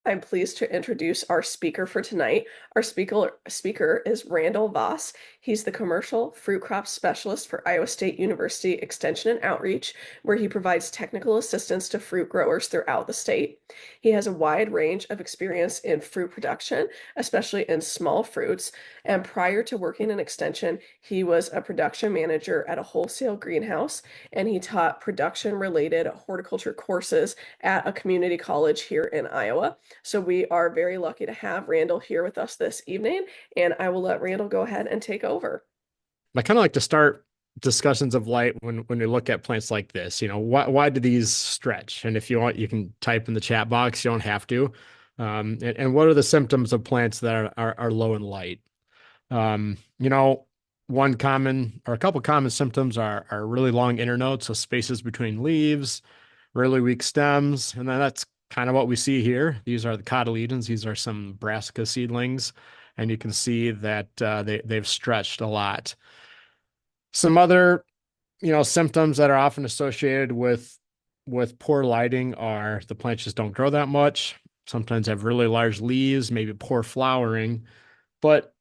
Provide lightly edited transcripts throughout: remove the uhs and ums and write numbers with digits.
I'm pleased to introduce our speaker for tonight. Our speaker is Randall Voss. He's the commercial fruit crop specialist for Iowa State University Extension and Outreach, where he provides technical assistance to fruit growers throughout the state. He has a wide range of experience in fruit production, especially in small fruits. And prior to working in Extension, he was a production manager at a wholesale greenhouse, and he taught production related horticulture courses at a community college here in Iowa. So we are very lucky to have Randall here with us this evening, and I will let Randall go ahead and take over. I kind of like to start discussions of light when we look at plants like this. Why do these stretch? And if you want, you can type in the chat box. You don't have to. And what are the symptoms of plants that are low in light? Um, you know, One common or a couple common symptoms are really long internodes, so spaces between leaves, really weak stems, and then that's kind of what we see here. These are the cotyledons. These are some brassica seedlings, and you can see that they've stretched a lot. Some other, symptoms that are often associated with poor lighting are the plants just don't grow that much. Sometimes have really large leaves, maybe poor flowering, but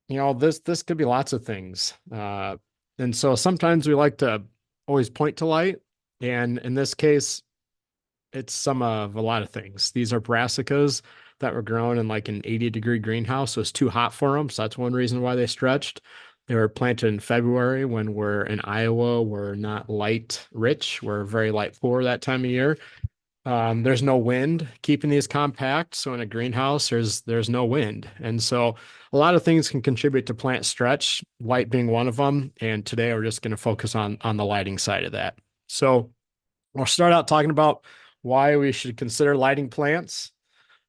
this could be lots of things. And so sometimes we like to always point to light, and in this case, it's some of a lot of things. These are brassicas that were grown in like an 80-degree greenhouse, so it's too hot for them. So that's one reason why they stretched. They were planted in February when we're in Iowa. We're not light rich. We're very light poor that time of year. There's no wind keeping these compact. So in a greenhouse, there's no wind. And so a lot of things can contribute to plant stretch, light being one of them. And today we're just going to focus on the lighting side of that. So we'll start out talking about why we should consider lighting plants,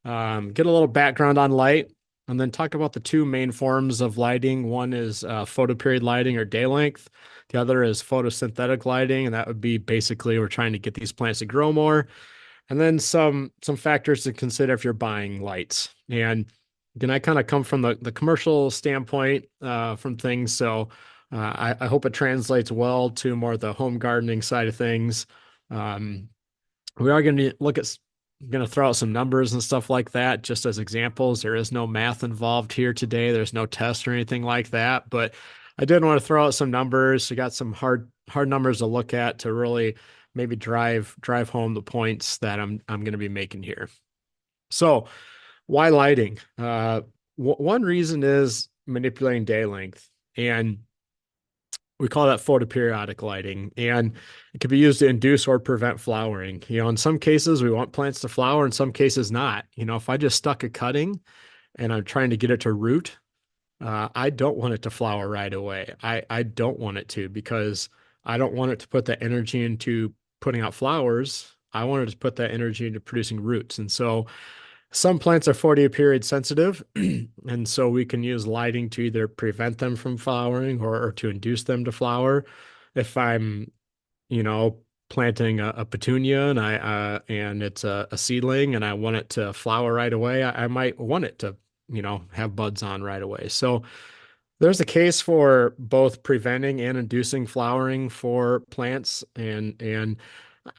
get a little background on light, and then talk about the two main forms of lighting. One is photoperiod lighting or day length. The other is photosynthetic lighting, and that would be basically we're trying to get these plants to grow more. And then some factors to consider if you're buying lights. And again, I kind of come from the commercial standpoint from things, so I hope it translates well to more the home gardening side of things. Um, we are going to throw out some numbers and stuff like that just as examples. There is no math involved here today. There's no test or anything like that, but I did want to throw out some numbers. We got some hard numbers to look at to really maybe drive home the points that I'm going to be making here. So, why lighting? One reason is manipulating day length, and we call that photoperiodic lighting, and it can be used to induce or prevent flowering. In some cases, we want plants to flower, in some cases, not. If I just stuck a cutting and I'm trying to get it to root, I don't want it to flower right away. I don't want it to because I don't want it to put that energy into putting out flowers. I want it to put that energy into producing roots. And so some plants are photoperiod sensitive, and so we can use lighting to either prevent them from flowering or to induce them to flower. If I'm, you know, planting a petunia and and it's a seedling and I want it to flower right away, I might want it to, have buds on right away. So there's a case for both preventing and inducing flowering for plants, and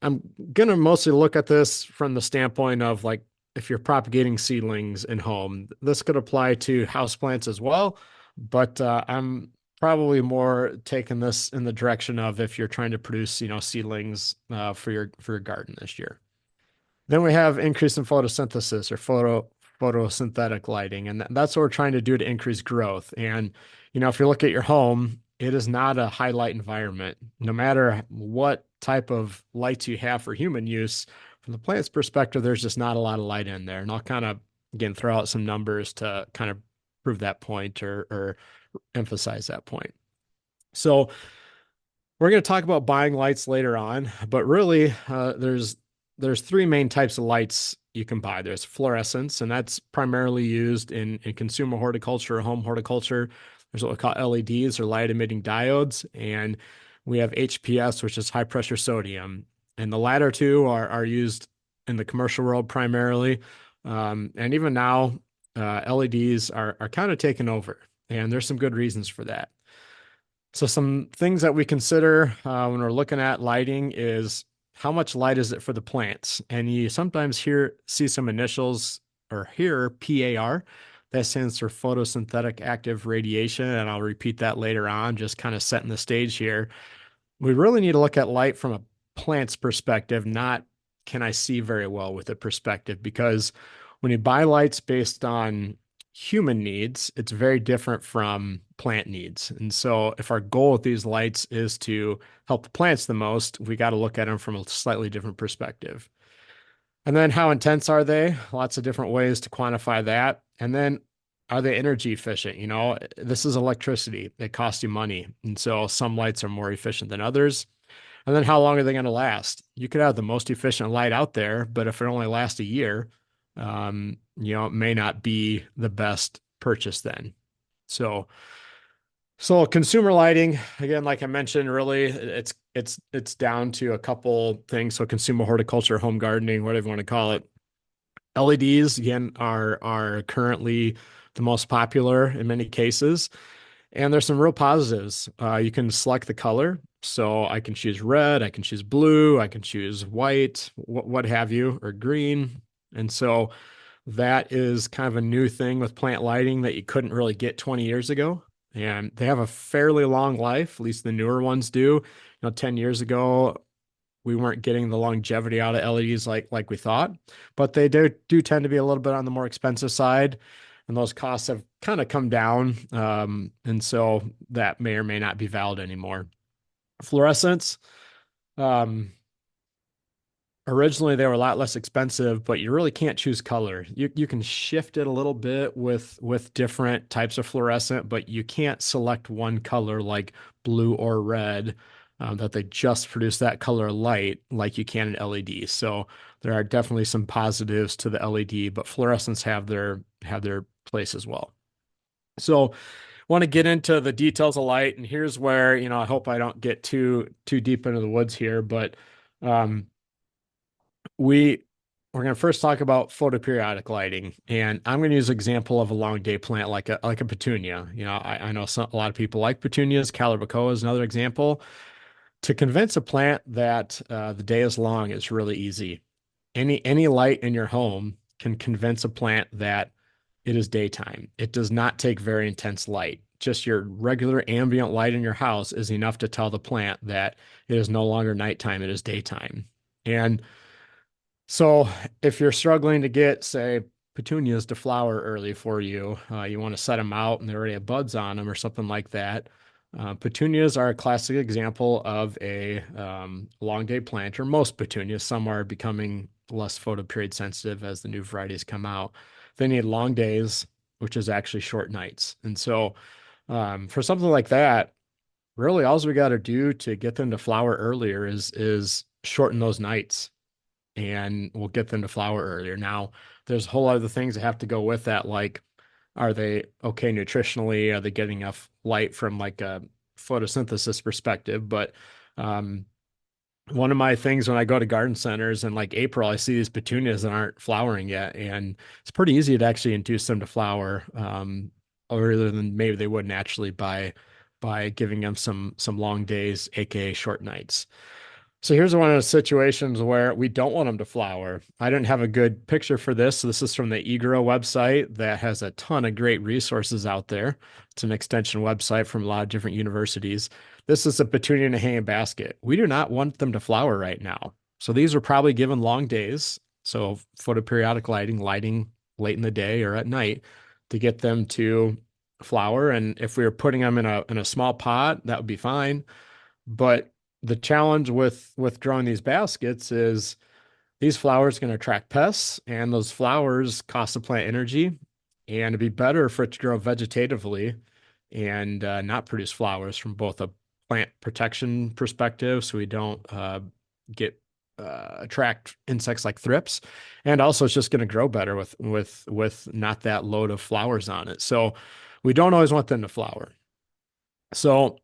I'm gonna mostly look at this from the standpoint of like if you're propagating seedlings in home. This could apply to houseplants as well, but I'm probably more taking this in the direction of if you're trying to produce, seedlings for your garden this year. Then we have increase in photosynthesis or photosynthetic lighting, and that's what we're trying to do to increase growth. And if you look at your home, it is not a high light environment. No matter what type of lights you have for human use, from the plant's perspective, there's just not a lot of light in there. And I'll kind of again throw out some numbers to kind of prove that point or emphasize that point. So we're going to talk about buying lights later on, but really, there's three main types of lights you can buy. There's fluorescence, and that's primarily used in consumer horticulture or home horticulture. There's what we call LEDs or light emitting diodes, and we have HPS, which is high pressure sodium. And the latter two are used in the commercial world primarily. And even now, LEDs are kind of taken over, and there's some good reasons for that. So some things that we consider when we're looking at lighting is how much light is it for the plants? And you sometimes see some initials or here, PAR. That stands for photosynthetic active radiation. And I'll repeat that later on, just kind of setting the stage here. We really need to look at light from a plant's perspective, not can I see very well with a perspective, because when you buy lights based on human needs, it's very different from plant needs. And so if our goal with these lights is to help the plants the most, we got to look at them from a slightly different perspective. And then how intense are they? Lots of different ways to quantify that. And then are they energy efficient? You know, this is electricity. It costs you money. And so some lights are more efficient than others. And then how long are they going to last? You could have the most efficient light out there, but if it only lasts a year, it may not be the best purchase then. So, so consumer lighting, again, like I mentioned, really, it's down to a couple things. So consumer horticulture, home gardening, whatever you want to call it. LEDs again are currently the most popular in many cases, and there's some real positives. You can select the color, so I can choose red, I can choose blue, I can choose white, what have you, or green, and so that is kind of a new thing with plant lighting that you couldn't really get 20 years ago. And they have a fairly long life, at least the newer ones do. 10 years ago, we weren't getting the longevity out of LEDs like we thought, but they do tend to be a little bit on the more expensive side, and those costs have kind of come down, and so that may or may not be valid anymore. Fluorescents, um, originally they were a lot less expensive, but you really can't choose color. You can shift it a little bit with different types of fluorescent, but you can't select one color like blue or red, that they just produce that color light like you can in LED. So there are definitely some positives to the LED, but fluorescents have their place as well. So want to get into the details of light, and here's where, I hope I don't get too deep into the woods here, but um, we we're going to first talk about photoperiodic lighting, and I'm going to use an example of a long day plant like a petunia. I know a lot of people like petunias. Calibrachoa is another example. To convince a plant that the day is long is really easy. Any light in your home can convince a plant that it is daytime. It does not take very intense light. Just your regular ambient light in your house is enough to tell the plant that it is no longer nighttime, it is daytime. And so if you're struggling to get, say, petunias to flower early for you, you want to set them out and they already have buds on them or something like that. Petunias are a classic example of a long day plant, or most petunias. Some are becoming less photoperiod sensitive as the new varieties come out. They need long days, which is actually short nights. And so for something like that, really all we got to do to get them to flower earlier is shorten those nights, and we'll get them to flower earlier. Now, there's a whole other things that have to go with that, like are they okay nutritionally? Are they getting enough light from like a photosynthesis perspective? But um, one of my things when I go to garden centers in like April, I see these petunias that aren't flowering yet, and it's pretty easy to actually induce them to flower earlier than maybe they would naturally by giving them some long days, aka short nights. So here's one of the situations where we don't want them to flower. I didn't have a good picture for this. So this is from the eGrow website that has a ton of great resources out there. It's an extension website from a lot of different universities. This is a petunia in a hanging basket. We do not want them to flower right now. So these are probably given long days. So photoperiodic lighting late in the day or at night to get them to flower. And if we were putting them in a small pot, that would be fine. But the challenge with growing these baskets is these flowers can attract pests, and those flowers cost the plant energy. And it'd be better for it to grow vegetatively and not produce flowers from both a plant protection perspective, so we don't get attract insects like thrips, and also it's just going to grow better with not that load of flowers on it. So we don't always want them to flower. So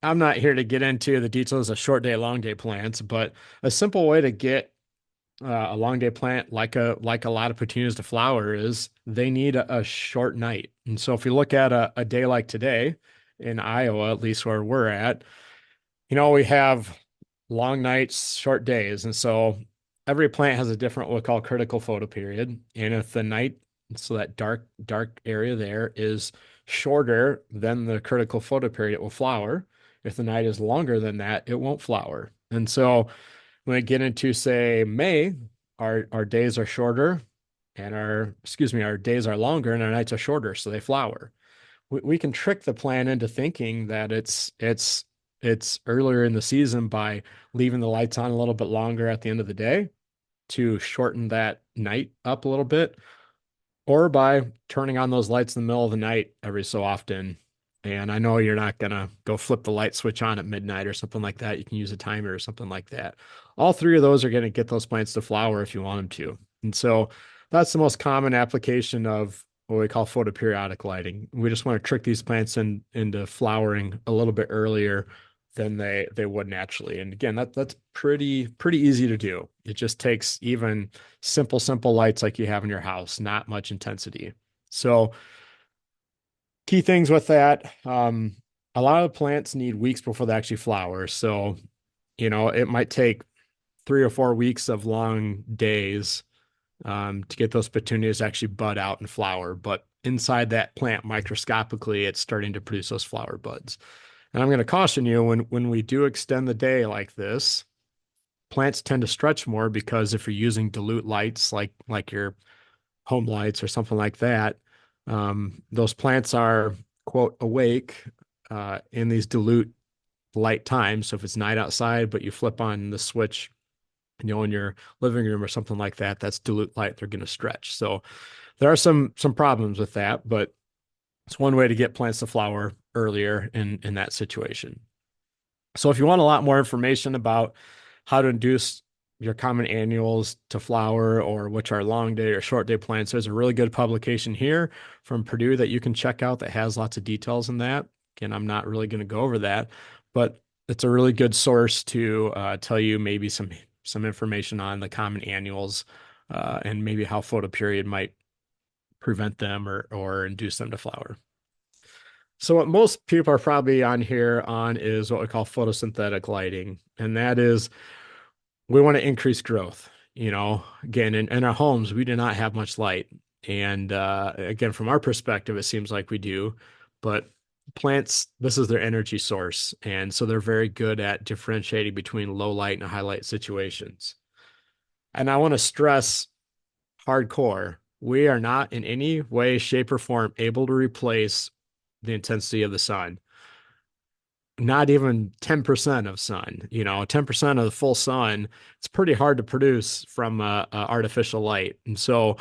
I'm not here to get into the details of short day, long day plants, but a simple way to get a long day plant like a lot of petunias to flower is they need a short night. And so if you look at a day like today in Iowa, at least where we're at, we have long nights, short days. And so every plant has a different what we call critical photoperiod. And if the night, so that dark area there is shorter than the critical photoperiod, it will flower. If the night is longer than that, it won't flower. And so when we get into, say, May, our days are shorter and our days are longer and our nights are shorter, so they flower. We can trick the plant into thinking that it's earlier in the season by leaving the lights on a little bit longer at the end of the day to shorten that night up a little bit, or by turning on those lights in the middle of the night every so often. And I know you're not gonna go flip the light switch on at midnight or something like that. You can use a timer or something like that. All three of those are going to get those plants to flower if you want them to. And so that's the most common application of what we call photoperiodic lighting. We just want to trick these plants into flowering a little bit earlier than they would naturally. And again, that's pretty easy to do. It just takes even simple lights like you have in your house, not much intensity. So key things with that, a lot of the plants need weeks before they actually flower. So, it might take 3 or 4 weeks of long days to get those petunias to actually bud out and flower. But inside that plant, microscopically, it's starting to produce those flower buds. And I'm going to caution you, when we do extend the day like this, plants tend to stretch more because if you're using dilute lights like your home lights or something like that, those plants are, quote, awake in these dilute light times. So if it's night outside, but you flip on the switch, in your living room or something like that, that's dilute light, they're going to stretch. So there are some problems with that, but it's one way to get plants to flower earlier in that situation. So if you want a lot more information about how to induce your common annuals to flower, or which are long day or short day plants, there's a really good publication here from Purdue that you can check out that has lots of details in that. Again, I'm not really going to go over that, but it's a really good source to tell you maybe some information on the common annuals and maybe how photoperiod might prevent them or induce them to flower. So what most people are probably on here on is what we call photosynthetic lighting. And that is, we want to increase growth. Again, in our homes, we do not have much light. And again, from our perspective, it seems like we do, but plants, this is their energy source. And so they're very good at differentiating between low light and high light situations. And I want to stress hardcore, we are not in any way, shape, or form able to replace the intensity of the sun. Not even 10% of sun, 10% of the full sun, it's pretty hard to produce from artificial light. And so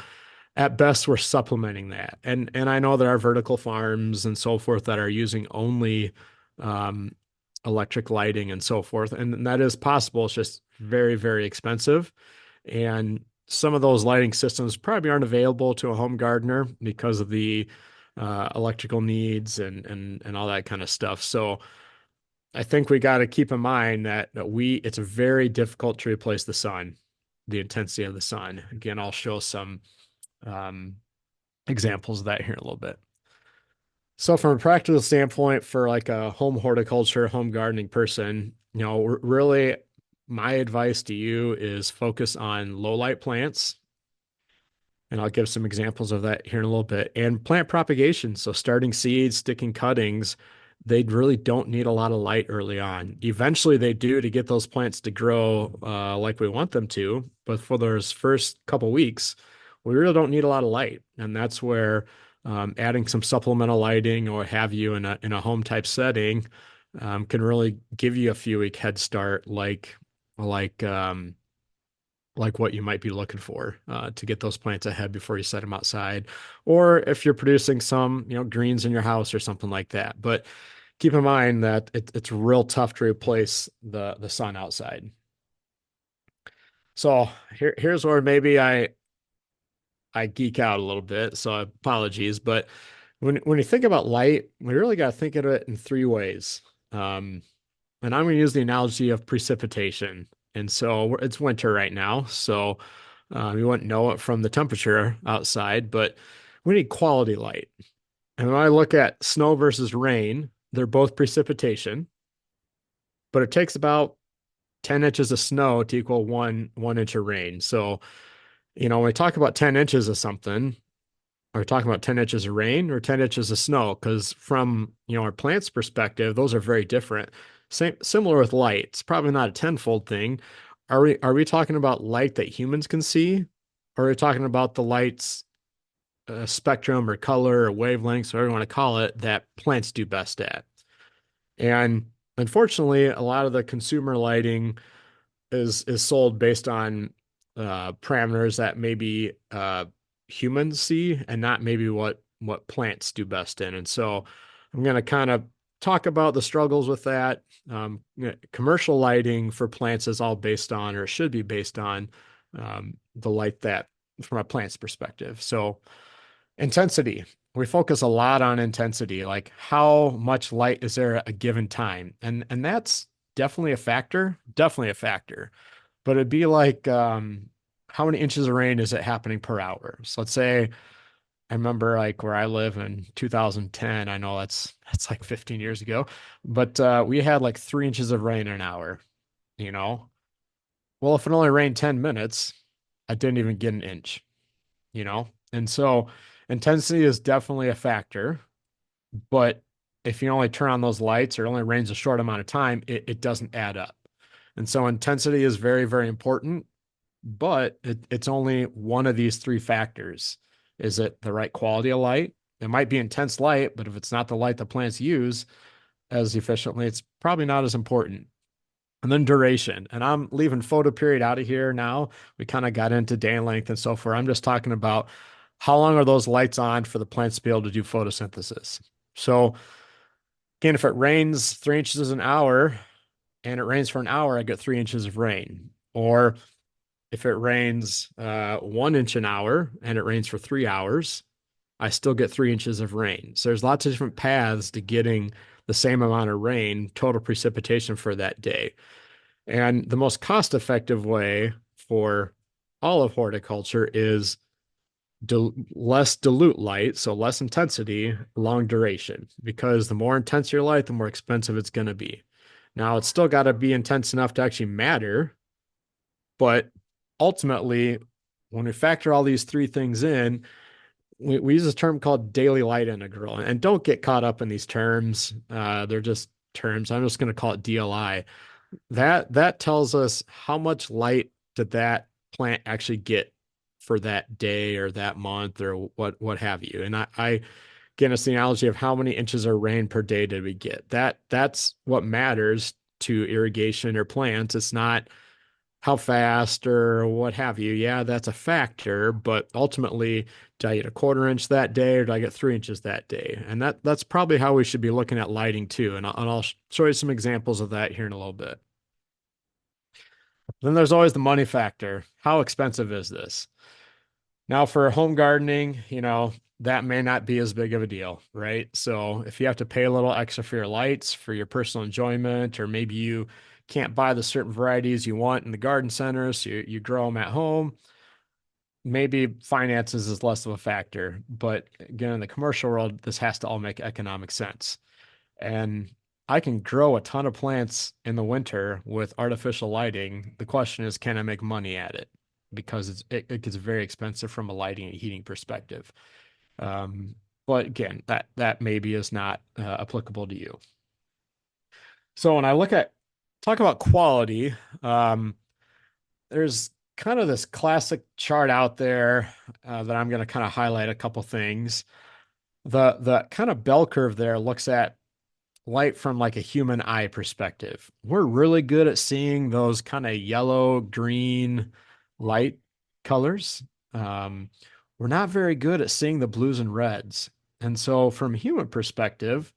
at best, we're supplementing that. And I know there are vertical farms and so forth that are using only um, electric lighting and so forth. And that is possible. It's just very, very expensive. And some of those lighting systems probably aren't available to a home gardener because of the electrical needs and all that kind of stuff. So I think we got to keep in mind that it's very difficult to replace the sun, the intensity of the sun. Again, I'll show some um, examples of that here in a little bit. So from a practical standpoint, for like a home horticulture, home gardening person, really my advice to you is focus on low light plants. And I'll give some examples of that here in a little bit. And plant propagation. So starting seeds, sticking cuttings, they really don't need a lot of light early on. Eventually they do to get those plants to grow like we want them to. But for those first couple weeks, we really don't need a lot of light. And that's where adding some supplemental lighting or have you in a home type setting can really give you a few week head start like what you might be looking for to get those plants ahead before you set them outside, or if you're producing some, greens in your house or something like that. But keep in mind that it's real tough to replace the sun outside. So here's where maybe I geek out a little bit. So apologies, but when you think about light, we really got to think of it in three ways. And I'm going to use the analogy of precipitation. And so it's winter right now, so you wouldn't know it from the temperature outside, but we need quality light. And when I look at snow versus rain, they're both precipitation, but it takes about 10 inches of snow to equal one inch of rain. So, when we talk about 10 inches of something, are we talking about 10 inches of rain or 10 inches of snow? Because from, our plant's perspective, those are very different. Similar with light. It's probably not a tenfold thing. Are we talking about light that humans can see? Or are we talking about the light's spectrum or color or wavelengths, whatever you want to call it, that plants do best at? And unfortunately, a lot of the consumer lighting is sold based on parameters that maybe humans see and not maybe what plants do best in. And so I'm going to kind of talk about the struggles with that. Commercial lighting for plants is all based on, or should be based on, the light that from a plant's perspective. So intensity. We focus a lot on intensity, like how much light is there at a given time. And that's definitely a factor, definitely a factor. But it'd be like how many inches of rain is it happening per hour? So let's say I remember like where I live in 2010. I know that's like 15 years ago, but we had like 3 inches of rain an hour, you know. Well, if it only rained 10 minutes, I didn't even get an inch, you know? And so intensity is definitely a factor, but if you only turn on those lights or it only rains a short amount of time, it doesn't add up. And so intensity is very, very important, but it's only one of these three factors. Is it the right quality of light? It might be intense light, but if it's not the light the plants use as efficiently, it's probably not as important. And then duration. And I'm leaving photoperiod out of here now. We kind of got into day length and so forth. I'm just talking about how long are those lights on for the plants to be able to do photosynthesis. So again, if it rains 3 inches an hour and it rains for an hour, I get 3 inches of rain. Or if it rains 1 inch an hour and it rains for 3 hours, I still get 3 inches of rain. So there's lots of different paths to getting the same amount of rain, total precipitation for that day. And the most cost-effective way for all of horticulture is less dilute light, so less intensity, long duration, because the more intense your light, the more expensive it's going to be. Now, it's still got to be intense enough to actually matter, but ultimately, when we factor all these three things in, we use a term called daily light integral. And don't get caught up in these terms. They're just terms. I'm just going to call it DLI. That tells us how much light did that plant actually get for that day or that month or what have you. And I again, it's the analogy of how many inches of rain per day did we get. That's what matters to irrigation or plants. It's not how fast or what have you. Yeah, that's a factor, but ultimately, did I get a 1/4 inch that day or did I get 3 inches that day? And that's probably how we should be looking at lighting too. And I'll show you some examples of that here in a little bit. Then there's always the money factor. How expensive is this? Now, for home gardening, that may not be as big of a deal, right? So if you have to pay a little extra for your lights, for your personal enjoyment, or maybe you can't buy the certain varieties you want in the garden center, so you grow them at home, maybe finances is less of a factor. But again, in the commercial world, this has to all make economic sense. And I can grow a ton of plants in the winter with artificial lighting. The question is, can I make money at it? Because it gets very expensive from a lighting and heating perspective. Um, but again, that maybe is not applicable to you. So when I talk about quality, um, there's kind of this classic chart out there that I'm going to kind of highlight a couple things. The kind of bell curve there looks at light from like a human eye perspective. We're really good at seeing those kind of yellow, green light colors. Um, we're not very good at seeing the blues and reds. And so from a human perspective,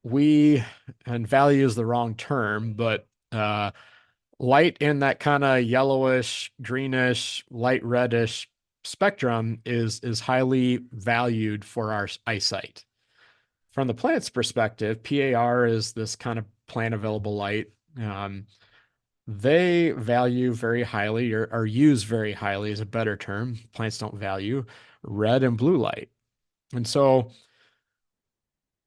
and value is the wrong term, but light in that kind of yellowish, greenish, light reddish spectrum is highly valued for our eyesight. From the plant's perspective, PAR is this kind of plant available light. They value very highly or use very highly is a better term. Plants don't value red and blue light. And so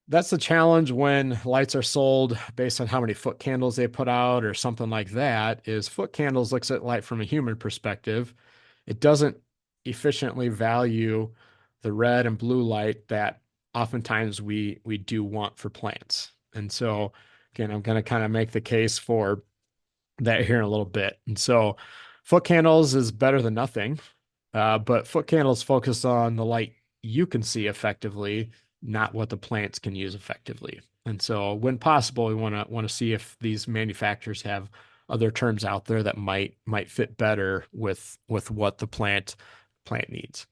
That's the challenge when lights are sold based on how many foot candles they put out or something like that, is foot candles looks at light from a human perspective. It doesn't efficiently value the red and blue light that oftentimes we do want for plants. And so again, I'm going to kind of make the case for that here in a little bit. And so foot candles is better than nothing, but foot candles focus on the light you can see effectively, not what the plants can use effectively. And so when possible, we want to see if these manufacturers have other terms out there that might fit better with what the plant needs.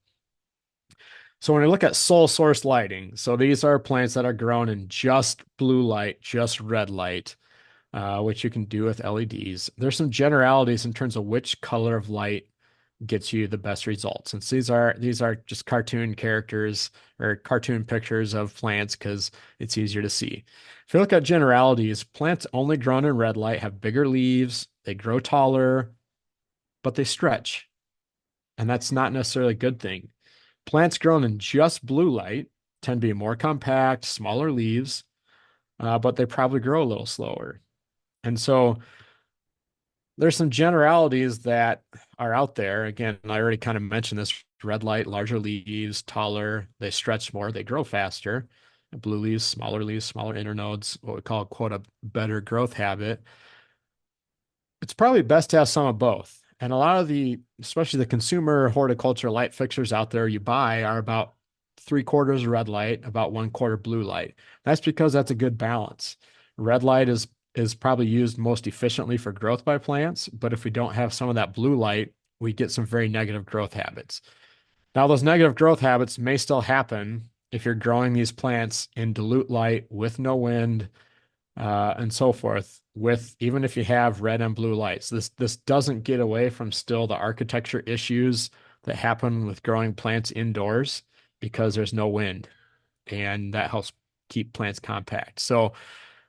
So when we look at sole source lighting, so these are plants that are grown in just blue light, just red light, which you can do with LEDs. There's some generalities in terms of which color of light gets you the best results. And these are just cartoon characters or cartoon pictures of plants because it's easier to see. If you look at generalities, plants only grown in red light have bigger leaves, they grow taller, but they stretch. And that's not necessarily a good thing. Plants grown in just blue light tend to be more compact, smaller leaves, but they probably grow a little slower. And so there's some generalities that are out there. Again, I already kind of mentioned this: red light, larger leaves, taller, they stretch more, they grow faster. Blue leaves, smaller internodes, what we call, quote, a better growth habit. It's probably best to have some of both. And a lot of especially the consumer horticulture light fixtures out there you buy are about 3/4 red light, about 1/4 blue light. That's because that's a good balance. Red light is probably used most efficiently for growth by plants, but if we don't have some of that blue light, we get some very negative growth habits. Now, those negative growth habits may still happen if you're growing these plants in dilute light with no wind, and so forth, with even if you have red and blue lights. This doesn't get away from still the architecture issues that happen with growing plants indoors because there's no wind, and that helps keep plants compact. So,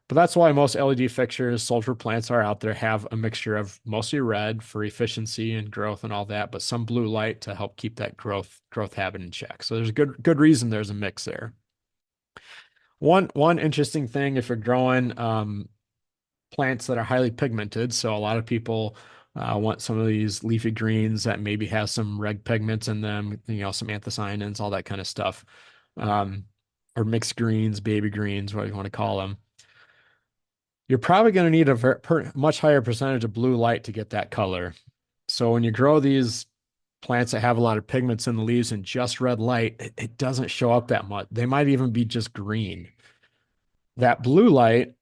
but that's why most LED fixtures sold for plants are out there have a mixture of mostly red for efficiency and growth and all that, but some blue light to help keep that growth habit in check. So there's a good reason there's a mix there. One interesting thing if you're growing plants that are highly pigmented. So a lot of people want some of these leafy greens that maybe have some red pigments in them, some anthocyanins, all that kind of stuff, um, or mixed greens, baby greens, what you want to call them. You're probably going to need a much higher percentage of blue light to get that color. So when you grow these plants that have a lot of pigments in the leaves and just red light, it doesn't show up that much. They might even be just green. That blue light,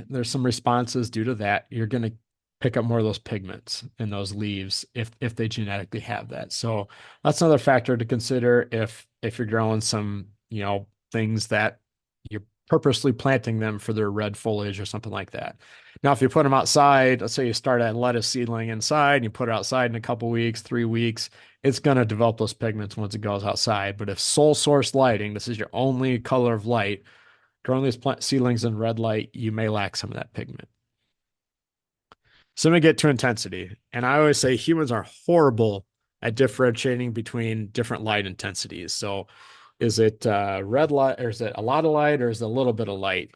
there's some responses due to that. You're going to pick up more of those pigments in those leaves if they genetically have that. So that's another factor to consider if you're growing some, things that you're purposely planting them for their red foliage or something like that. Now, if you put them outside, let's say you start a lettuce seedling inside and you put it outside in a couple weeks, 3 weeks, it's going to develop those pigments once it goes outside. But if sole source lighting, this is your only color of light, growing these plant seedlings in red light, you may lack some of that pigment. So let me get to intensity. And I always say humans are horrible at differentiating between different light intensities. So is it red light, or is it a lot of light, or is it a little bit of light?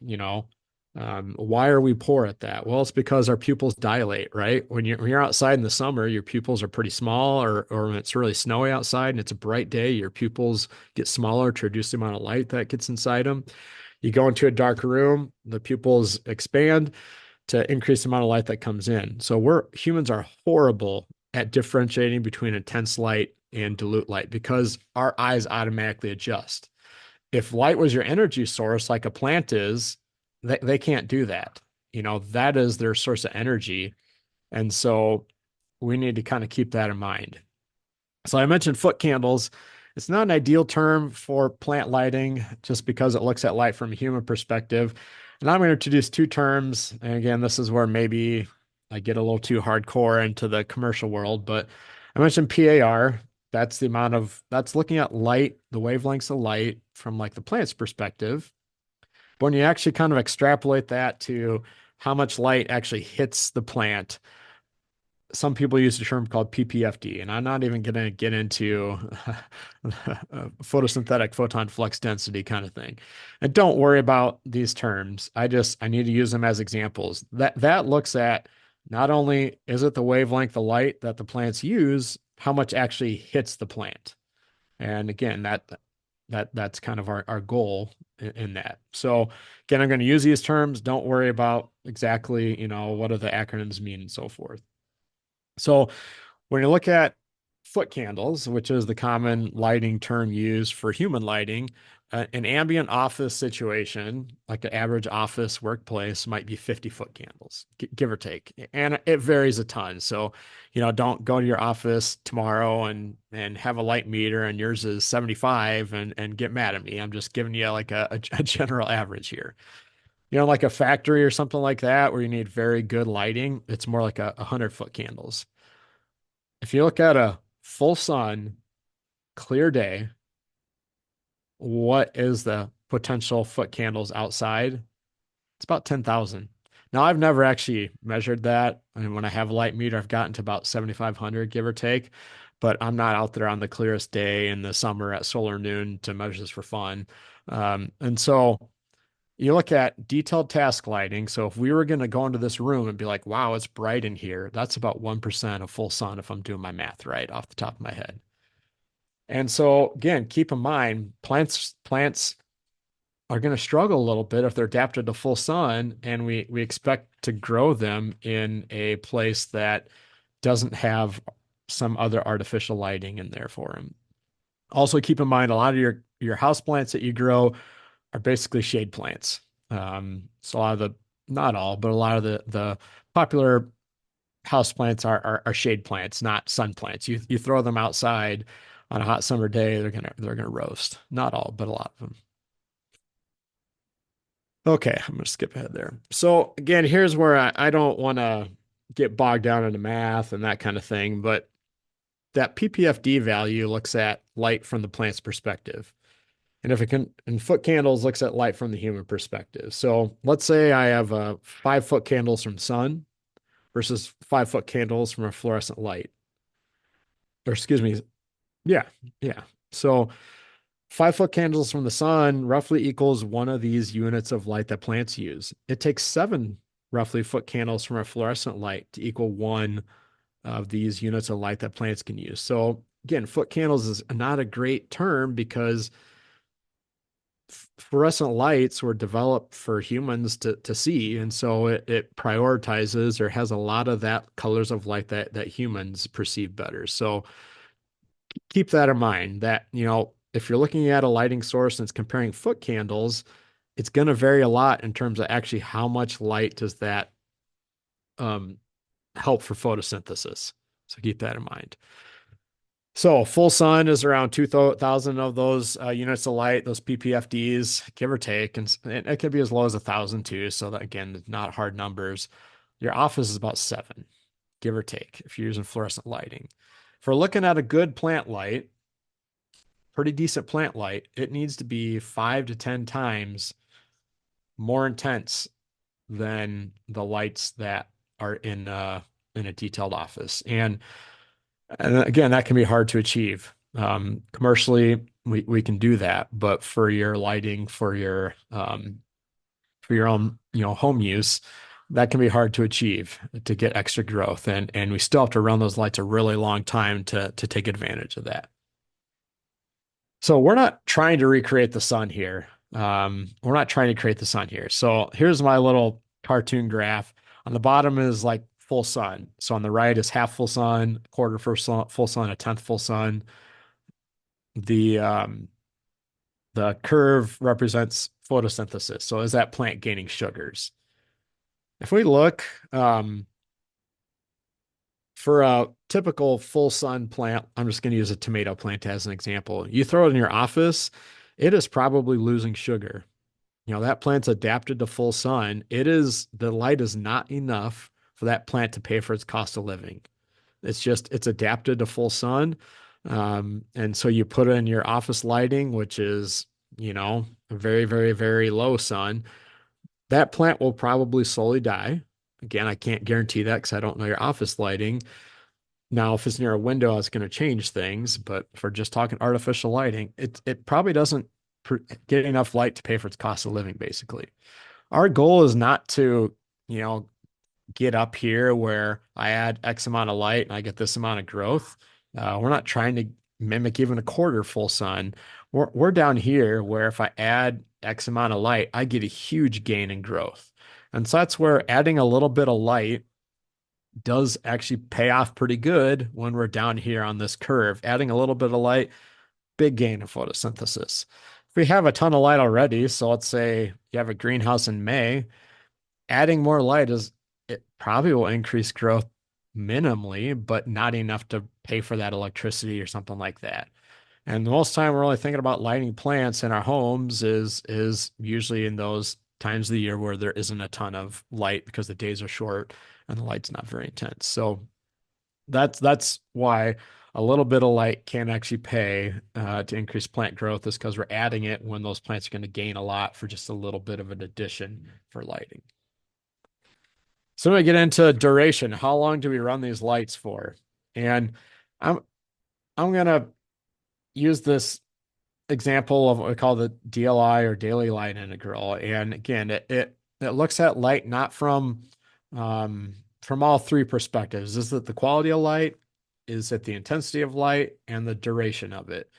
Why are we poor at that? Well, it's because our pupils dilate, right? When you're outside in the summer, your pupils are pretty small, or when it's really snowy outside and it's a bright day, your pupils get smaller to reduce the amount of light that gets inside them. You go into a dark room, the pupils expand to increase the amount of light that comes in. So humans are horrible at differentiating between intense light and dilute light because our eyes automatically adjust. If light was your energy source, like a plant is, they can't do that. That is their source of energy. And so we need to kind of keep that in mind. So I mentioned foot candles. It's not an ideal term for plant lighting just because it looks at light from a human perspective. And I'm going to introduce two terms. And again, this is where maybe I get a little too hardcore into the commercial world, but I mentioned PAR. That's looking at light, the wavelengths of light from like the plant's perspective. But when you actually kind of extrapolate that to how much light actually hits the plant, some people use a term called PPFD, and I'm not even going to get into photosynthetic photon flux density kind of thing. And don't worry about these terms. I need to use them as examples. That looks at not only is it the wavelength of light that the plants use, how much actually hits the plant. And again, that's kind of our goal in that. So again, I'm going to use these terms. Don't worry about exactly, what do the acronyms mean and so forth. So when you look at foot candles, which is the common lighting term used for human lighting, an ambient office situation, like an average office workplace, might be 50-foot candles, give or take. And it varies a ton. So, don't go to your office tomorrow and have a light meter and yours is 75 and get mad at me. I'm just giving you like a general average here. Like a factory or something like that where you need very good lighting, it's more like a 100-foot candles. If you look at a full sun, clear day, what is the potential foot candles outside? It's about 10,000. Now, I've never actually measured that. I mean, when I have a light meter, I've gotten to about 7,500, give or take, but I'm not out there on the clearest day in the summer at solar noon to measure this for fun. And so you look at detailed task lighting. So if we were going to go into this room and be like, wow, it's bright in here, that's about 1% of full sun if I'm doing my math right off the top of my head. And so again, keep in mind, plants are going to struggle a little bit if they're adapted to full sun, and we expect to grow them in a place that doesn't have some other artificial lighting in there for them. Also, keep in mind a lot of your house plants that you grow are basically shade plants. So a lot of the, not all, but a lot of the popular house plants are shade plants, not sun plants. You throw them outside on a hot summer day, they're gonna roast. Not all, but a lot of them. Okay, I'm gonna skip ahead there. So again, here's where I don't want to get bogged down into math and that kind of thing, but that PPFD value looks at light from the plant's perspective. And if it can, and foot candles looks at light from the human perspective. So let's say I have 5-foot candles from sun versus 5-foot candles from a fluorescent light. Or excuse me, yeah, yeah. So 5-foot candles from the sun roughly equals one of these units of light that plants use. It takes 7 roughly foot candles from a fluorescent light to equal one of these units of light that plants can use. So again, foot candles is not a great term because fluorescent lights were developed for humans to see. And so it prioritizes or has a lot of that colors of light that humans perceive better. So keep that in mind that, if you're looking at a lighting source and it's comparing foot candles, it's going to vary a lot in terms of actually how much light does that um, help for photosynthesis. So keep that in mind. So full sun is around 2,000 of those units of light, those PPFDs, give or take, and it could be as low as 1,000 too. So that again, not hard numbers. Your office is about 7, give or take, if you're using fluorescent lighting. If we're looking at a good plant light, pretty decent plant light, it needs to be 5 to 10 times more intense than the lights that are in a detailed office. And again, that can be hard to achieve. Commercially, we can do that, but for your lighting, for your own, home use, that can be hard to achieve to get extra growth. And we still have to run those lights a really long time to take advantage of that. So we're not trying to recreate the sun here. We're not trying to create the sun here. So here's my little cartoon graph. On the bottom is like full sun. So on the right is half full sun, quarter full sun, a tenth full sun. The curve represents photosynthesis. So is that plant gaining sugars? If we look for a typical full sun plant, I'm just going to use a tomato plant as an example. You throw it in your office, it is probably losing sugar. That plant's adapted to full sun. The light is not enough for that plant to pay for its cost of living. It's adapted to full sun. And so you put it in your office lighting, which is, a very, very, very low sun. That plant will probably slowly die. Again, I can't guarantee that because I don't know your office lighting. Now, if it's near a window, it's going to change things. But if we're just talking artificial lighting, it probably doesn't get enough light to pay for its cost of living, basically. Our goal is not to, you know, get up here where I add X amount of light and I get this amount of growth. We're not trying to mimic even a quarter full sun. We're down here where if I add X amount of light, I get a huge gain in growth. And so that's where adding a little bit of light does actually pay off pretty good when we're down here on this curve. Adding a little bit of light, big gain in photosynthesis. If we have a ton of light already, so let's say you have a greenhouse in May, adding more light is it probably will increase growth minimally, but not enough to pay for that electricity or something like that. And the most time we're only thinking about lighting plants in our homes is usually in those times of the year where there isn't a ton of light because the days are short and the light's not very intense. So that's why a little bit of light can actually pay to increase plant growth is because we're adding it when those plants are going to gain a lot for just a little bit of an addition for lighting. So when we get into duration, how long do we run these lights for? And I'm I'm gonna use this example of what we call the DLI or daily light integral. And again, it looks at light not from all three perspectives. Is it the quality of light? Is it the intensity of light and the duration of it?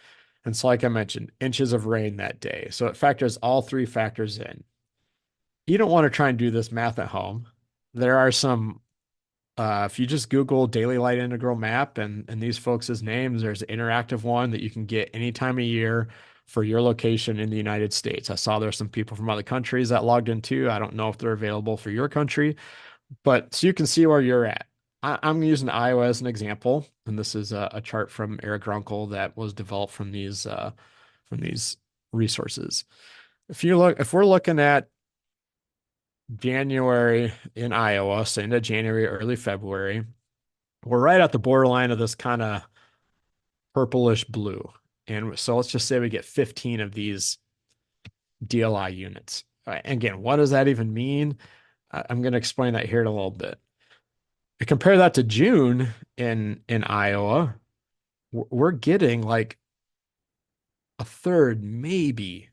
And so, like I mentioned, inches of rain that day. So it factors all three factors in. You don't want to try and do this math at home. There are some if you just Google daily light integral map and these folks' names, there's an interactive one that you can get any time of year for your location in the United States. I saw there's some people from other countries that logged in too. I don't know if they're available for your country, but so you can see where you're at. I'm using Iowa as an example, and this is a chart from Eric Runkle that was developed from these resources. If we're looking at January in Iowa, so into January, early February, we're right at the borderline of this kind of purplish blue. And so let's just say we get 15 of these DLI units. Again, what does that even mean? I'm going to explain that here in a little bit. Compare that to June in Iowa, we're getting like a third maybe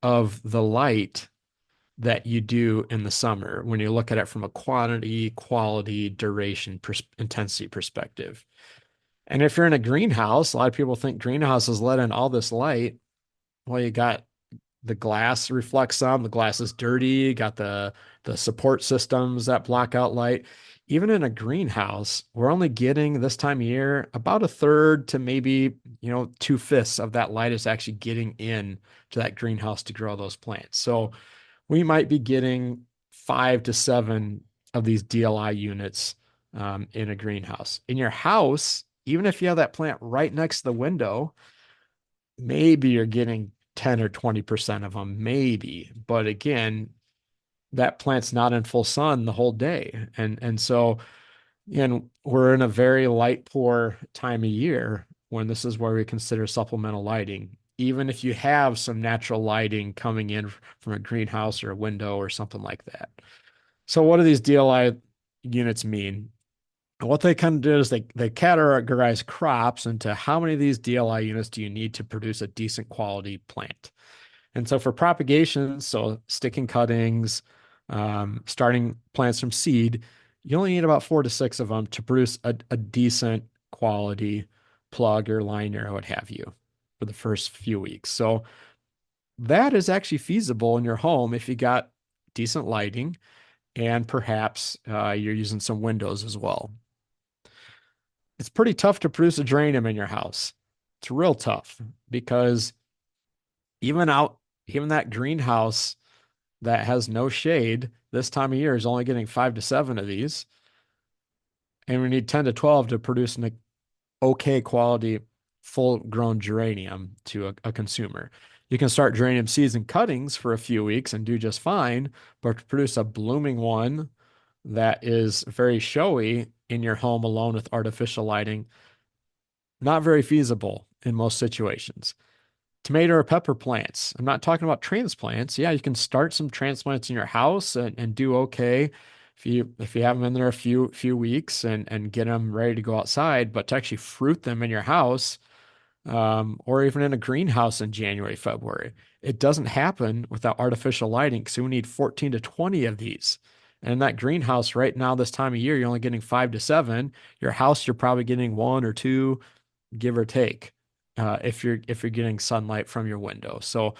of the light that you do in the summer when you look at it from a quantity, quality, duration, intensity perspective. And if you're in a greenhouse, a lot of people think greenhouses let in all this light. Well, you got the glass reflects some, the glass is dirty, you got the support systems that block out light. Even in a greenhouse, we're only getting this time of year about a third to maybe, two-fifths of that light is actually getting in to that greenhouse to grow those plants. So we might be getting 5 to 7 of these DLI units in a greenhouse. In your house, even if you have that plant right next to the window, maybe you're getting 10 or 20% of them, maybe. But again, that plant's not in full sun the whole day. And so, we're in a very light poor time of year when this is where we consider supplemental lighting. Even if you have some natural lighting coming in from a greenhouse or a window or something like that. So what do these DLI units mean? What they kind of do is they categorize crops into how many of these DLI units do you need to produce a decent quality plant. And so for propagation, so sticking cuttings, starting plants from seed, you only need about 4 to 6 of them to produce a decent quality plug or liner or what have you for the first few weeks. So that is actually feasible in your home if you got decent lighting and perhaps you're using some windows as well. It's pretty tough to produce a geranium in your house. It's real tough because even out, even that greenhouse that has no shade this time of year is only getting 5 to 7 of these. And we need 10 to 12 to produce an okay quality full grown geranium to a consumer. You can start geranium seeds and cuttings for a few weeks and do just fine, but to produce a blooming one that is very showy in your home alone with artificial lighting, not very feasible in most situations. Tomato or pepper plants. I'm not talking about transplants. Yeah, you can start some transplants in your house and do okay if you have them in there a few weeks and get them ready to go outside, but to actually fruit them in your house, or even in a greenhouse in January, February. It doesn't happen without artificial lighting because we need 14 to 20 of these. And in that greenhouse right now, this time of year, you're only getting 5 to 7. Your house, you're probably getting one or two, give or take, if you're getting sunlight from your window. So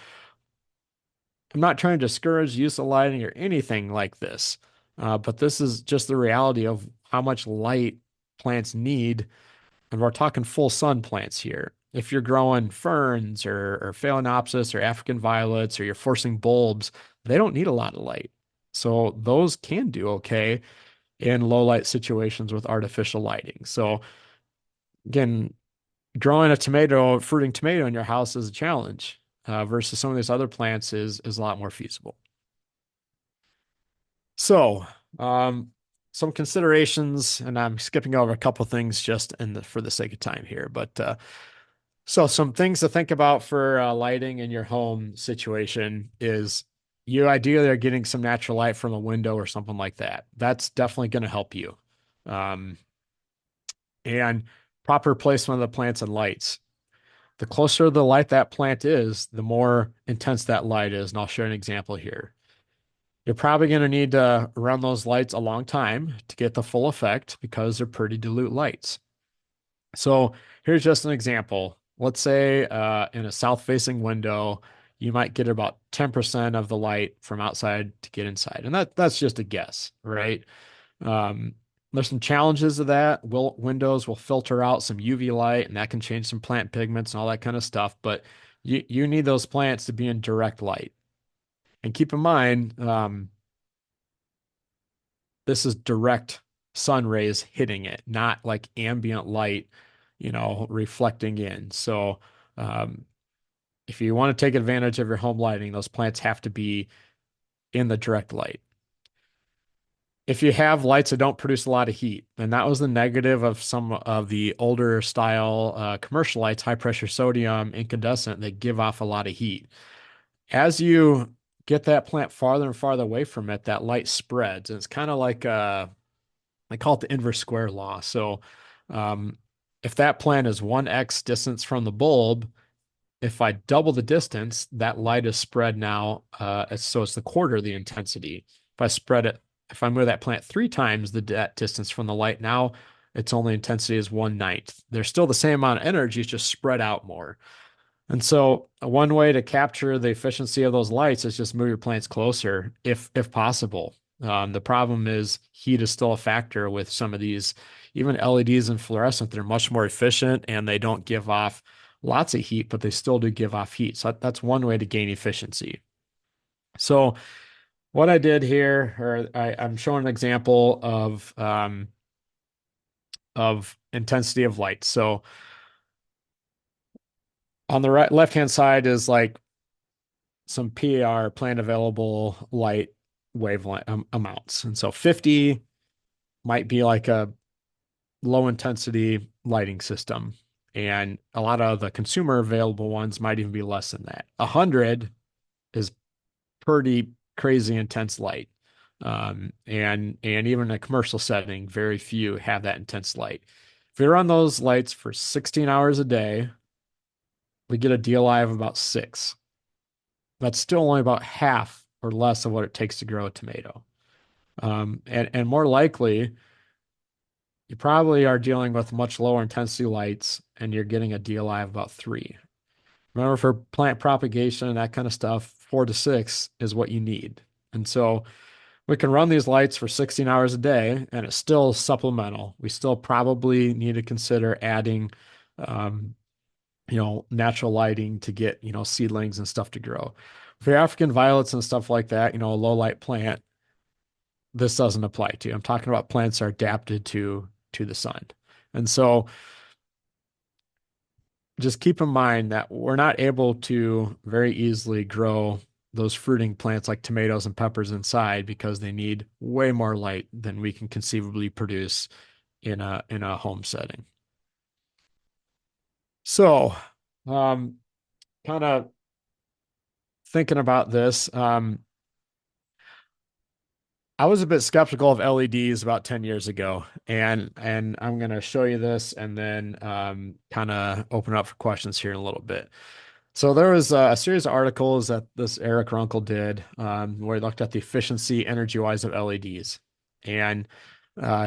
I'm not trying to discourage use of lighting or anything like this, but this is just the reality of how much light plants need, and we're talking full sun plants here. If you're growing ferns or phalaenopsis or African violets or you're forcing bulbs, they don't need a lot of light. So those can do okay in low light situations with artificial lighting. So again, growing a tomato, fruiting tomato in your house is a challenge, versus some of these other plants is a lot more feasible. So, some considerations, and I'm skipping over a couple things just for the sake of time here, but so some things to think about for lighting in your home situation is you ideally are getting some natural light from a window or something like that. That's definitely going to help you. Um, and proper placement of the plants and lights. The closer the light that plant is, the more intense that light is. And I'll share an example here. You're probably going to need to run those lights a long time to get the full effect because they're pretty dilute lights. So here's just an example. Let's say in a south-facing window, you might get about 10% of the light from outside to get inside. And that's just a guess, right? Um, there's some challenges to that. Windows will filter out some UV light, and that can change some plant pigments and all that kind of stuff. But you need those plants to be in direct light. And keep in mind, this is direct sun rays hitting it, not like ambient light, reflecting in. So, um, if you want to take advantage of your home lighting, those plants have to be in the direct light. If you have lights that don't produce a lot of heat, and that was the negative of some of the older style commercial lights, high pressure sodium, incandescent, they give off a lot of heat. As you get that plant farther and farther away from it, that light spreads. And it's kind of like I call it the inverse square law. So, um, if that plant is 1x distance from the bulb, if I double the distance, that light is spread now. So it's the quarter of the intensity. If I move that plant 3 times that distance from the light, now its only intensity is 1/9. They're still the same amount of energy, it's just spread out more. And so one way to capture the efficiency of those lights is just move your plants closer if possible. The problem is heat is still a factor with some of these, even LEDs and fluorescent. They're much more efficient and they don't give off lots of heat, but they still do give off heat. So that's one way to gain efficiency. So what I did here, I'm showing an example of intensity of light. So on the right left-hand side is like some PAR, plant available light wavelength amounts. And so 50 might be like a low intensity lighting system. And a lot of the consumer available ones might even be less than that. 100 is pretty crazy intense light. And even in a commercial setting, very few have that intense light. If you run those lights for 16 hours a day, we get a DLI of about 6. That's still only about half or less of what it takes to grow a tomato. And more likely, you probably are dealing with much lower intensity lights and you're getting a DLI of about 3. Remember, for plant propagation and that kind of stuff, 4 to 6 is what you need. And so we can run these lights for 16 hours a day and it's still supplemental. We still probably need to consider adding, um, natural lighting to get, seedlings and stuff to grow. For African violets and stuff like that, a low light plant, this doesn't apply to. I'm talking about plants that are adapted to the sun. And so just keep in mind that we're not able to very easily grow those fruiting plants like tomatoes and peppers inside because they need way more light than we can conceivably produce in a home setting. So, um, kind of thinking about this, I was a bit skeptical of LEDs about 10 years ago, and I'm going to show you this and then kind of open up for questions here in a little bit. So there was a series of articles that this Eric Runkle did where he looked at the efficiency energy-wise of LEDs. And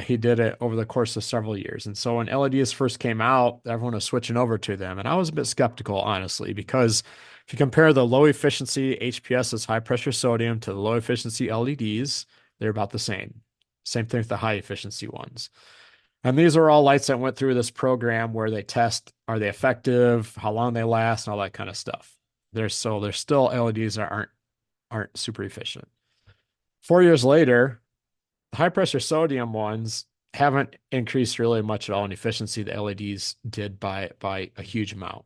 he did it over the course of several years. And so when LEDs first came out, everyone was switching over to them. And I was a bit skeptical, honestly, because if you compare the low efficiency HPS's high pressure sodium to the low efficiency LEDs, they're about the same. Same thing with the high efficiency ones. And these are all lights that went through this program where they test, are they effective, how long they last, and all that kind of stuff. There's still LEDs that aren't super efficient. 4 years later, the high pressure sodium ones haven't increased really much at all in efficiency. The LEDs did by a huge amount.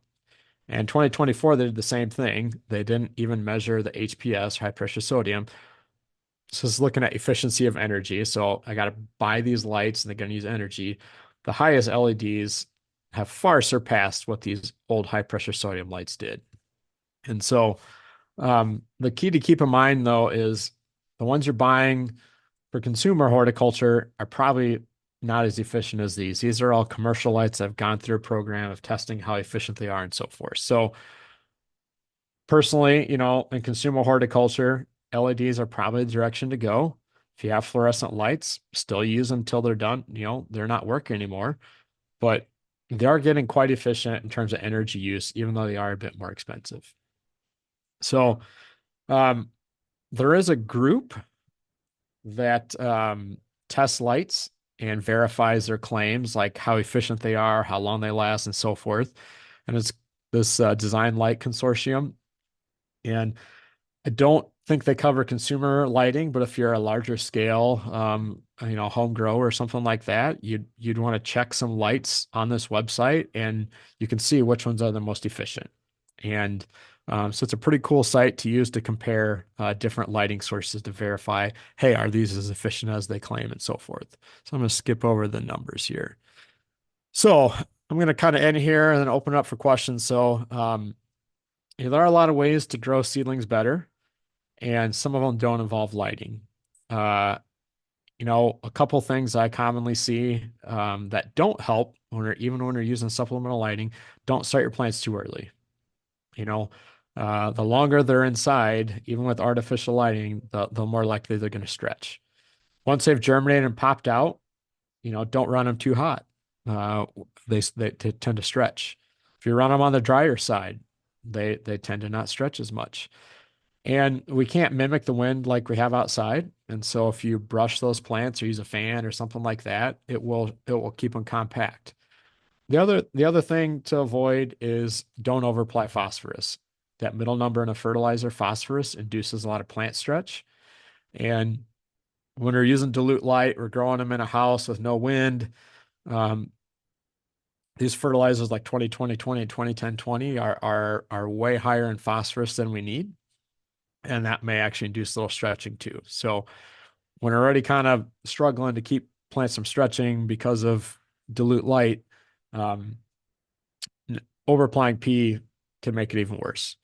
And 2024, they did the same thing. They didn't even measure the HPS, high pressure sodium. So it's looking at efficiency of energy. So I got to buy these lights and they're going to use energy. The highest LEDs have far surpassed what these old high pressure sodium lights did. And so the key to keep in mind though is the ones you're buying for consumer horticulture are probably not as efficient as these. These are all commercial lights that have gone through a program of testing how efficient they are and so forth. So personally, in consumer horticulture, LEDs are probably the direction to go. If you have fluorescent lights, still use them until they're done. They're not working anymore, but they are getting quite efficient in terms of energy use, even though they are a bit more expensive. So, um, there is a group that tests lights and verifies their claims, like how efficient they are, how long they last, and so forth. And it's this Design Light Consortium. And I don't think they cover consumer lighting, but if you're a larger scale, home grow or something like that, you'd want to check some lights on this website, and you can see which ones are the most efficient. And so it's a pretty cool site to use to compare different lighting sources to verify, hey, are these as efficient as they claim, and so forth. So I'm going to skip over the numbers here. So I'm going to kind of end here and then open it up for questions. So there are a lot of ways to grow seedlings better, and some of them don't involve lighting. Uh, a couple things I commonly see that don't help even when you're using supplemental lighting, don't start your plants too early. The longer they're inside, even with artificial lighting, the more likely they're going to stretch. Once they've germinated and popped out, don't run them too hot. They tend to stretch. If you run them on the drier side, they tend to not stretch as much. And we can't mimic the wind like we have outside. And so if you brush those plants or use a fan or something like that, it will keep them compact. The other thing to avoid is don't overapply phosphorus. That middle number in a fertilizer, phosphorus, induces a lot of plant stretch. And when we're using dilute light, we're growing them in a house with no wind. Um, these fertilizers like 20-20-20 and 20-10-20 are way higher in phosphorus than we need. And that may actually induce a little stretching too. So when we're already kind of struggling to keep plants from stretching because of dilute light, um, over applying P can make it even worse.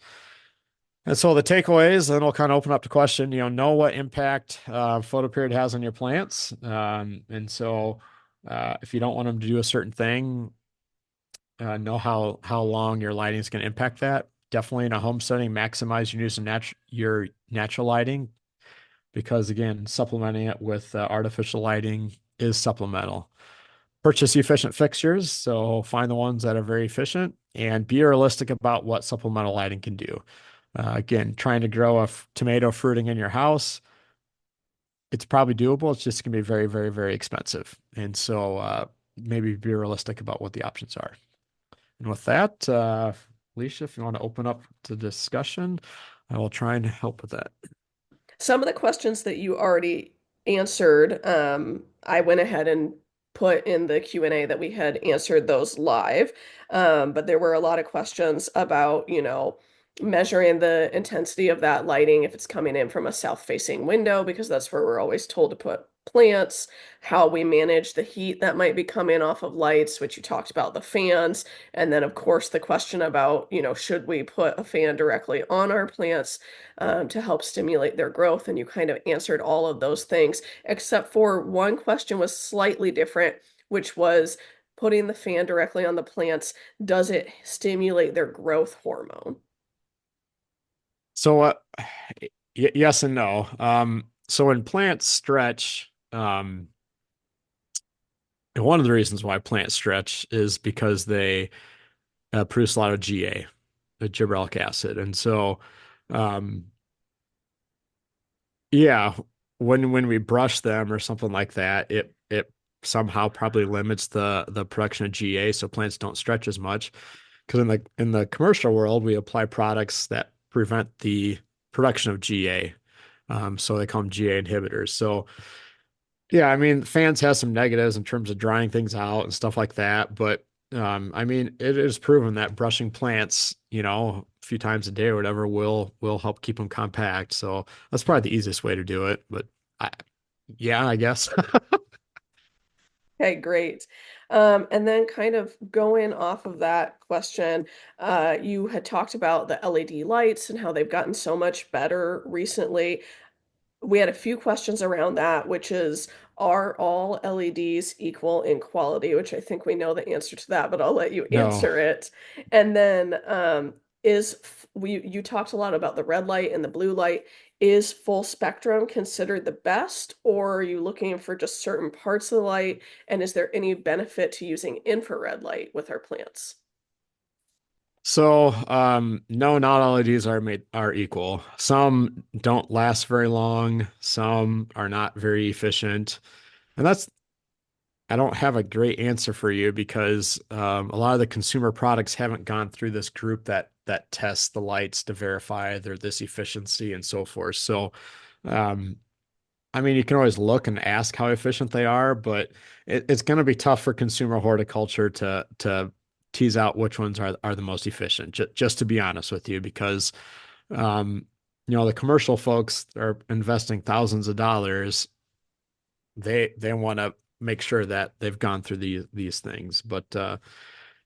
And so the takeaways, then we'll kind of open up the question, know what impact photoperiod has on your plants. And so if you don't want them to do a certain thing, know how long your lighting is going to impact that. Definitely in a home setting, maximize your use of your natural lighting, because again, supplementing it with artificial lighting is supplemental. Purchase efficient fixtures, so find the ones that are very efficient, and be realistic about what supplemental lighting can do. Again, trying to grow a tomato fruiting in your house, it's probably doable. It's just going to be very, very, very expensive. And so maybe be realistic about what the options are. And with that, Alicia, if you want to open up to discussion, I will try and help with that. Some of the questions that you already answered, I went ahead and put in the Q&A that we had answered those live. But there were a lot of questions about, measuring the intensity of that lighting if it's coming in from a south-facing window, because that's where we're always told to put plants, how we manage the heat that might be coming off of lights, which you talked about, the fans, and then of course the question about, should we put a fan directly on our plants to help stimulate their growth? And you kind of answered all of those things, except for one question was slightly different, which was putting the fan directly on the plants, does it stimulate their growth hormone? So, yes and no. So when plants stretch, and one of the reasons why plants stretch is because they produce a lot of GA, the gibberellic acid, and so, um, yeah, when we brush them or something like that, it somehow probably limits the production of GA, so plants don't stretch as much. Because in the commercial world, we apply products that prevent the production of GA. So they call them GA inhibitors. So yeah, I mean, fans has some negatives in terms of drying things out and stuff like that. But I mean, it is proven that brushing plants, a few times a day or whatever will help keep them compact. So that's probably the easiest way to do it. But I, yeah, I guess. Okay, great. And then kind of going off of that question, you had talked about the LED lights and how they've gotten so much better recently. We had a few questions around that, which is, are all LEDs equal in quality? Which I think we know the answer to that, but I'll let you No. answer it. And then you talked a lot about the red light and the blue light. Is full spectrum considered the best, or are you looking for just certain parts of the light? And is there any benefit to using infrared light with our plants? So, no, not all LEDs are equal. Some don't last very long, some are not very efficient. And I don't have a great answer for you because a lot of the consumer products haven't gone through this group that tests the lights to verify their this efficiency and so forth. So, um, I mean, you can always look and ask how efficient they are, but it's going to be tough for consumer horticulture to tease out which ones are the most efficient. Just to be honest with you, because um, the commercial folks are investing thousands of dollars. They want to make sure that they've gone through these things. But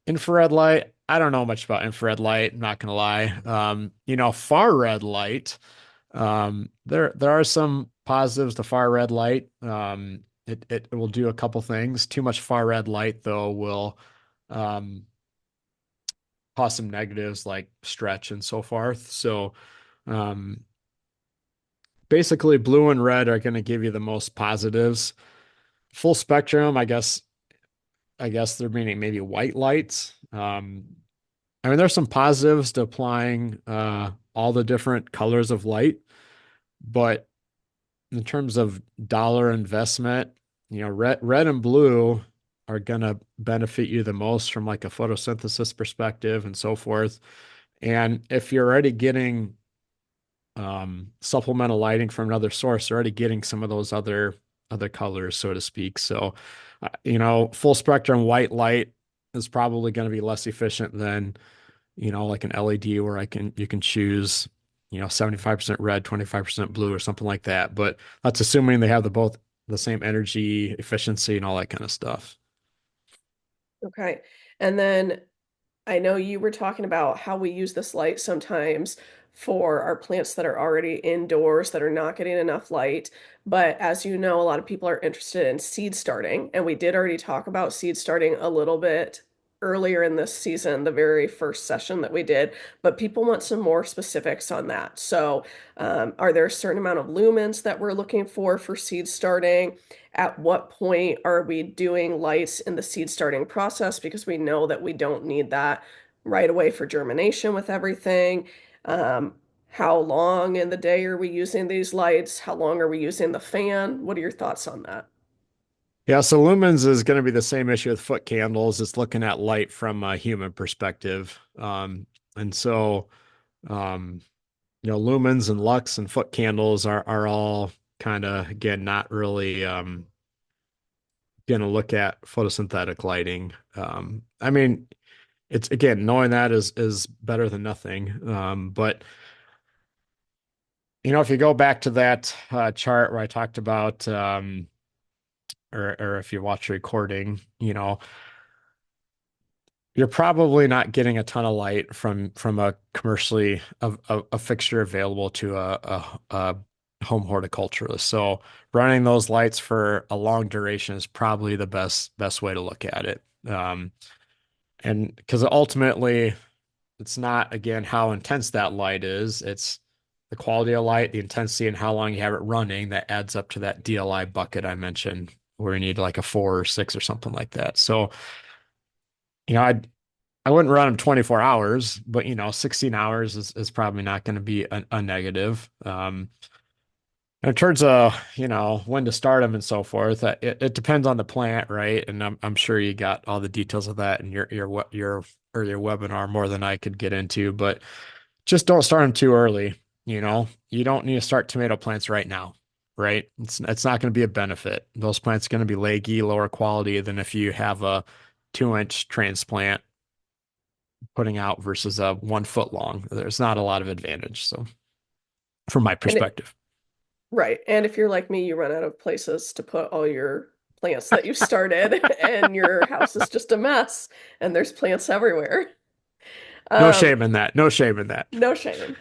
infrared light, I don't know much about infrared light. I'm not gonna lie. Far red light. There are some positives to far red light. It will do a couple things. Too much far red light, though, will um, cause some negatives like stretch and so forth. So um, basically, blue and red are going to give you the most positives. Full spectrum, I guess they're meaning maybe white lights. I mean, there's some positives to applying all the different colors of light, but in terms of dollar investment, red and blue are gonna benefit you the most from like a photosynthesis perspective and so forth. And if you're already getting supplemental lighting from another source, you're already getting some of those other colors, so to speak. So, full spectrum white light is probably going to be less efficient than like an LED where you can choose, 75% red, 25% blue or something like that. But that's assuming they have both the same energy, efficiency, and all that kind of stuff. Okay. And then I know you were talking about how we use this light sometimes for our plants that are already indoors that are not getting enough light. But as you know, a lot of people are interested in seed starting. And we did already talk about seed starting a little bit earlier in this season, the very first session that we did. But people want some more specifics on that. So, are there a certain amount of lumens that we're looking for seed starting? At what point are we doing lights in the seed starting process? Because we know that we don't need that right away for germination with everything. Um, how long in the day are we using these lights? How long are we using the fan? What are your thoughts on that? Yeah, so lumens is going to be the same issue with foot candles. It's looking at light from a human perspective. And so, um, lumens and lux and foot candles are all kind of, again, not really going to look at photosynthetic lighting. I mean, it's again, knowing that is better than nothing. But if you go back to that chart where I talked about, or if you watch the recording, you're probably not getting a ton of light from a commercially a fixture available to a home horticulturalist. So running those lights for a long duration is probably the best way to look at it. And because ultimately it's not, again, how intense that light is, it's the quality of light, the intensity, and how long you have it running that adds up to that DLI bucket I mentioned, where you need like a 4 or 6 or something like that. So, you know, I wouldn't run them 24 hours, but 16 hours is probably not going to be a negative. In terms of, when to start them and so forth, it depends on the plant, right? And I'm sure you got all the details of that in your earlier webinar more than I could get into, but just don't start them too early. You don't need to start tomato plants right now, right? It's not going to be a benefit. Those plants are going to be leggy, lower quality than if you have a 2-inch transplant putting out versus a 1 foot long. There's not a lot of advantage. So, from my And it, perspective, right. And if you're like me, you run out of places to put all your plants that you started, and your house is just a mess, and there's plants everywhere. no Um, shame in that. No shame in that. no shame.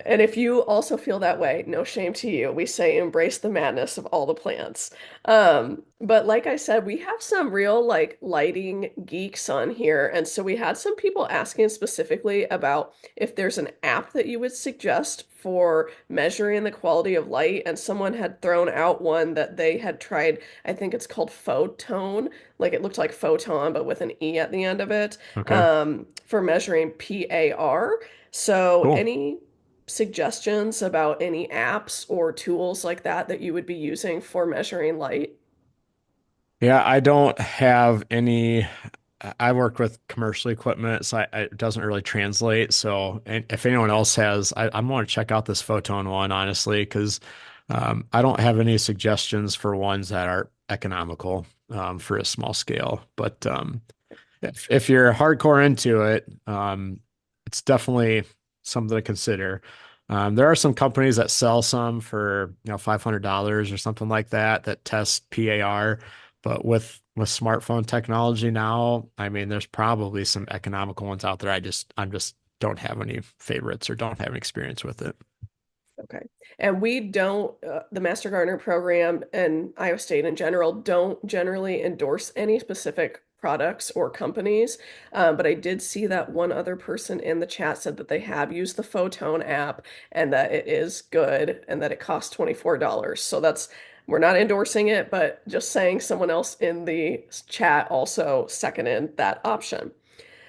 And if you also feel that way, no shame to you. We say embrace the madness of all the plants. But like I said, we have some real like lighting geeks on here. And so we had some people asking specifically about if there's an app that you would suggest for measuring the quality of light. And someone had thrown out one that they had tried. I think it's called Photone. Like it looked like photon, but with an E at the end of it, Okay, for measuring PAR. So cool. any suggestions about any apps or tools like that that you would be using for measuring light? Yeah, I don't have any. I work with commercial equipment, so it doesn't really translate. So, and if anyone else has, I'm going to check out this Photon one, honestly, because I don't have any suggestions for ones that are economical for a small scale. But if you're hardcore into it, it's definitely something to consider. There are some companies that sell some for $500 or something like that that test PAR, but with smartphone technology now, I mean, there's probably some economical ones out there. I'm just don't have any favorites or don't have any experience with it. Okay. And we don't, the Master Gardener program and Iowa State in general don't generally endorse any specific products or companies. But I did see that one other person in the chat said that they have used the Photone app and that it is good and that it costs $24. So we're not endorsing it, but just saying someone else in the chat also seconded that option.